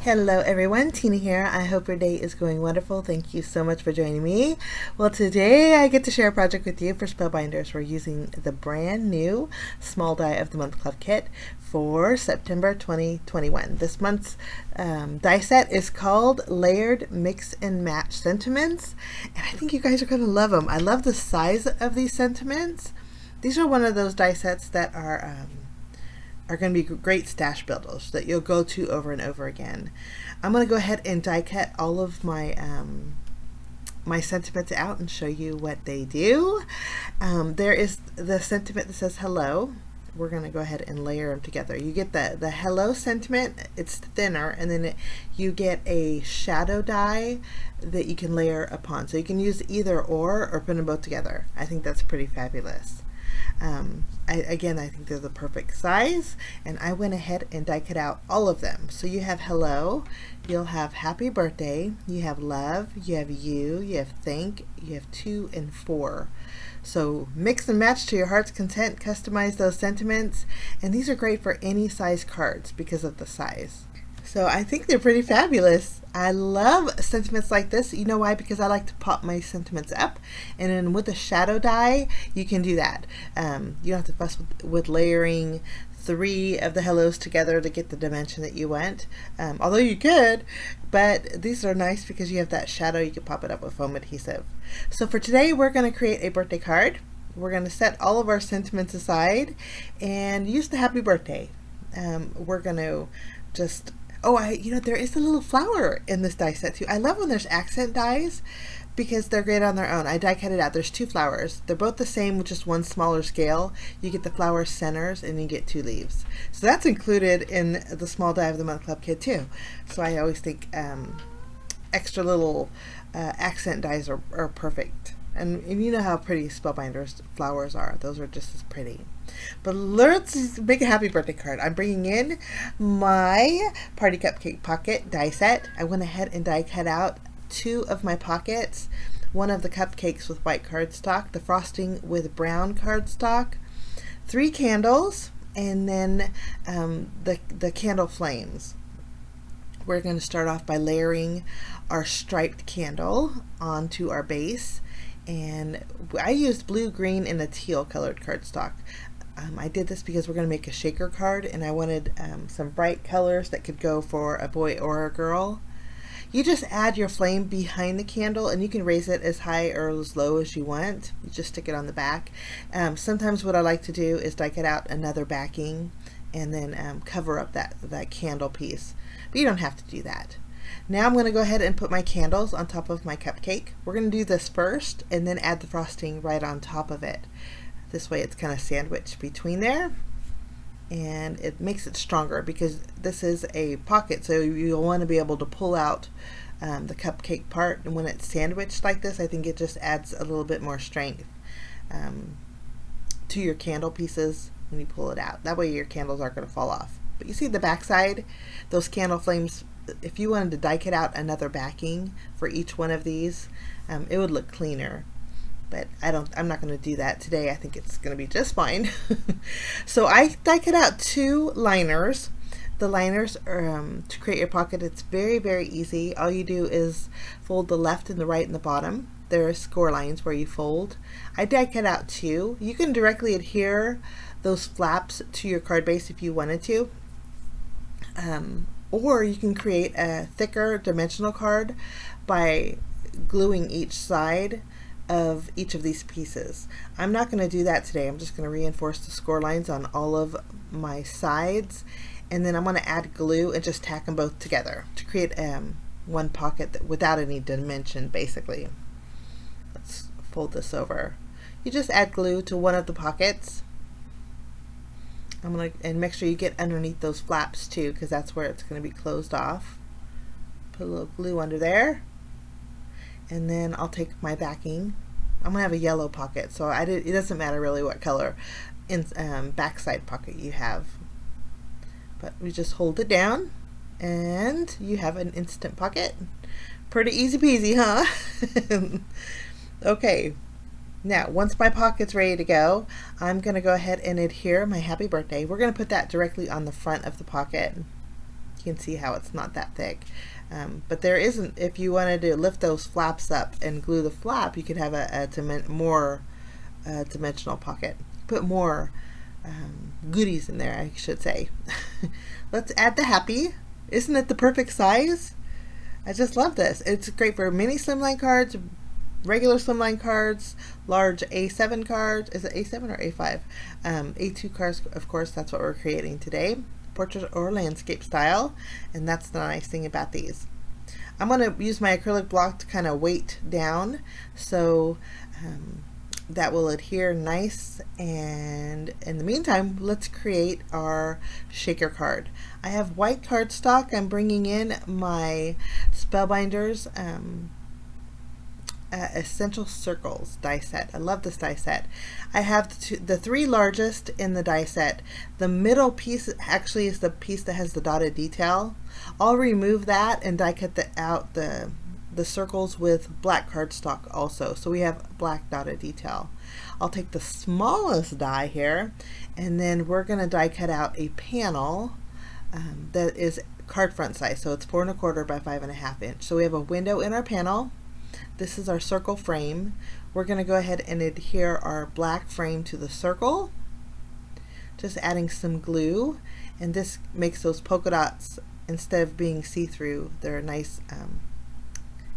Hello everyone, Tina here. I hope your day is going wonderful. Thank you so much for joining me. Well, today I get to share a project with you for Spellbinders. We're using the brand new Small Die of the Month Club kit for September 2021. This month's die set is called Layered Mix and Match Sentiments, and I think you guys are going to love them. I love the size of these sentiments. These are one of those die sets that are going to be great stash builders that you'll go to over and over again. I'm going to go ahead and die cut all of my my sentiments out and show you what they do. There is the sentiment that says hello. We're going to go ahead and layer them together. You get the hello sentiment, it's thinner, and then you get a shadow die that you can layer upon. So you can use either or put them both together. I think that's pretty fabulous. Again, I think they're the perfect size, and I went ahead and die cut out all of them. So you have hello, you'll have happy birthday, you have love, you have you have thank, you have 2 and 4. So mix and match to your heart's content, customize those sentiments, and these are great for any size cards because of the size. So I think they're pretty fabulous. I love sentiments like this. You know why? Because I like to pop my sentiments up, and then with a shadow die you can do that. You don't have to fuss with layering 3 of the hellos together to get the dimension that you want, although you could, but these are nice because you have that shadow. You can pop it up with foam adhesive. So for today we're going to create a birthday card. We're going to set all of our sentiments aside and use the happy birthday. We're going to just there is a little flower in this die set too. I love when there's accent dies because they're great on their own. I die cut it out. There's 2 flowers. They're both the same with just one smaller scale. You get the flower centers and you get 2 leaves. So that's included in the Small Die of the Month Club kit too. So I always think extra little accent dies are perfect. And you know how pretty Spellbinders flowers are. Those are just as pretty. But let's make a happy birthday card. I'm bringing in my Party Cupcake pocket die set. I went ahead and die cut out 2 of my pockets. One of the cupcakes with white cardstock, the frosting with brown cardstock, 3 candles, and then the candle flames. We're going to start off by layering our striped candle onto our base. And I used blue, green, and a teal colored cardstock. I did this because we're going to make a shaker card, and I wanted some bright colors that could go for a boy or a girl. You just add your flame behind the candle, and you can raise it as high or as low as you want. You just stick it on the back. Sometimes what I like to do is die cut out another backing and then cover up that candle piece. But you don't have to do that. Now I'm going to go ahead and put my candles on top of my cupcake. We're going to do this first and then add the frosting right on top of it. This way it's kind of sandwiched between there, and it makes it stronger because this is a pocket, so you'll want to be able to pull out the cupcake part, and when it's sandwiched like this, I think it just adds a little bit more strength to your candle pieces when you pull it out. That way your candles aren't going to fall off. But you see the back side, those candle flames, if you wanted to die cut out another backing for each one of these, it would look cleaner. But I'm not going to do that today. I think it's going to be just fine. So I die cut out 2 liners. The liners are, to create your pocket, it's very, very easy. All you do is fold the left and the right and the bottom. There are score lines where you fold. I die cut out 2. You can directly adhere those flaps to your card base if you wanted to. Or you can create a thicker dimensional card by gluing each side of each of these pieces. I'm not going to do that today. I'm just going to reinforce the score lines on all of my sides, and then I'm going to add glue and just tack them both together to create one pocket without any dimension, basically. Let's fold this over. You just add glue to one of the pockets. And make sure you get underneath those flaps too, because that's where it's going to be closed off. Put a little glue under there, and then I'll take my backing. I'm going to have a yellow pocket, so it doesn't matter really what color backside pocket you have. But we just hold it down, and you have an instant pocket. Pretty easy peasy, huh? Okay. Now, once my pocket's ready to go, I'm going to go ahead and adhere my happy birthday. We're going to put that directly on the front of the pocket. You can see how it's not that thick. But there isn't, if you wanted to lift those flaps up and glue the flap, you could have a more dimensional pocket. Put more goodies in there, I should say. Let's add the happy. Isn't it the perfect size? I just love this. It's great for mini slimline cards, regular slimline cards, large A7 cards. Is it A7 or A5? A2 cards, of course, that's what we're creating today. Portrait or landscape style, and that's the nice thing about these. I'm going to use my acrylic block to kind of weight down so that will adhere nice, and in the meantime let's create our shaker card. I have white cardstock. I'm bringing in my Spellbinders Essential Circles die set. I love this die set. I have the three largest in the die set. The middle piece actually is the piece that has the dotted detail. I'll remove that and die cut out the circles with black cardstock also, so we have black dotted detail. I'll take the smallest die here, and then we're going to die cut out a panel that is card front size, so it's 4 1/4 by 5 1/2 inch. So we have a window in our panel. This is our circle frame. We're going to go ahead and adhere our black frame to the circle, just adding some glue, and this makes those polka dots, instead of being see-through, they're nice,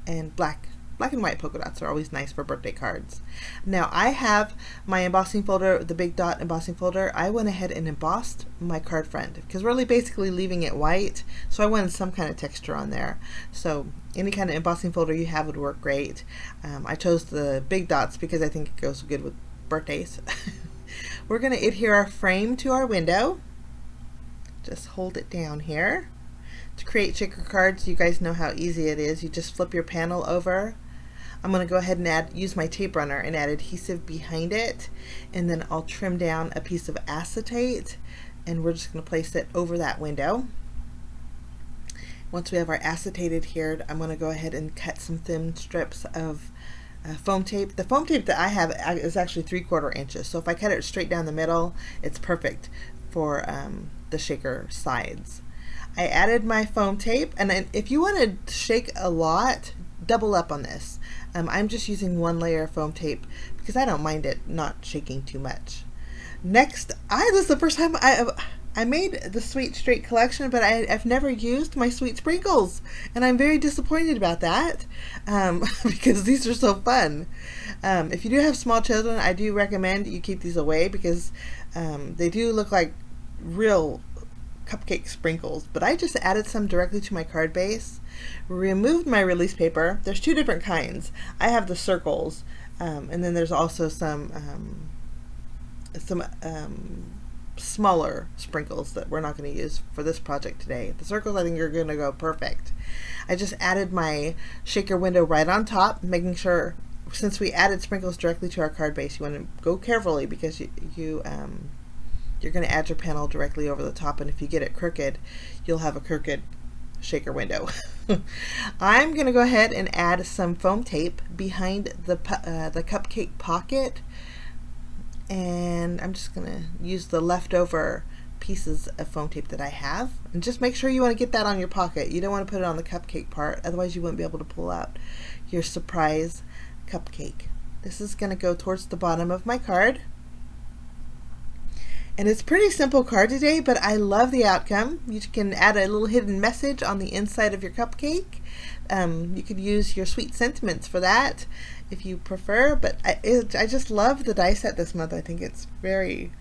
and black and white polka dots are always nice for birthday cards. Now I have my embossing folder, the big dot embossing folder. I went ahead and embossed my card front because we're really basically leaving it white, so I wanted some kind of texture on there. So any kind of embossing folder you have would work great. I chose the big dots because I think it goes good with birthdays. We're going to adhere our frame to our window. Just hold it down here. To create shaker cards, you guys know how easy it is. You just flip your panel over. I'm going to go ahead and use my tape runner and add adhesive behind it, and then I'll trim down a piece of acetate, and we're just going to place it over that window. Once we have our acetate adhered, I'm going to go ahead and cut some thin strips of foam tape. The foam tape that I have is actually 3/4 inches, so if I cut it straight down the middle, it's perfect for the shaker sides. I added my foam tape, and then if you want to shake a lot, double up on this. I'm just using 1 layer of foam tape because I don't mind it not shaking too much. Next, this is the first time I made the Sweet Straight collection, but I've never used my sweet sprinkles, and I'm very disappointed about that because these are so fun. If you do have small children, I do recommend you keep these away because they do look like real cupcake sprinkles, but I just added some directly to my card base, removed my release paper. There's 2 different kinds. I have the circles, and then there's also some smaller sprinkles that we're not going to use for this project today. The circles I think are going to go perfect. I just added my shaker window right on top, making sure, since we added sprinkles directly to our card base, you want to go carefully because you're going to add your panel directly over the top, and if you get it crooked, you'll have a crooked shaker window. I'm going to go ahead and add some foam tape behind the cupcake pocket, and I'm just going to use the leftover pieces of foam tape that I have, and just make sure you want to get that on your pocket. You don't want to put it on the cupcake part, otherwise you wouldn't be able to pull out your surprise cupcake. This is going to go towards the bottom of my card. And it's a pretty simple card today, but I love the outcome. You can add a little hidden message on the inside of your cupcake. You could use your sweet sentiments for that if you prefer, but I just love the die set this month. I think it's very,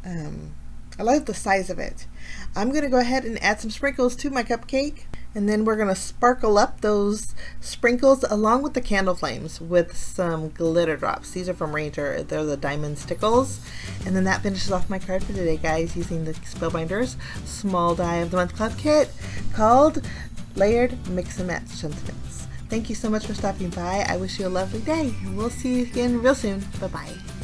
I love the size of it. I'm going to go ahead and add some sprinkles to my cupcake, and then we're going to sparkle up those sprinkles along with the candle flames with some glitter drops. These are from Ranger. They're the diamond stickles. And then that finishes off my card for today, guys, using the Spellbinders Small Die of the Month Club kit called Layered Mix and Match Sentiments. Thank you so much for stopping by. I wish you a lovely day, and we'll see you again real soon. Bye-bye.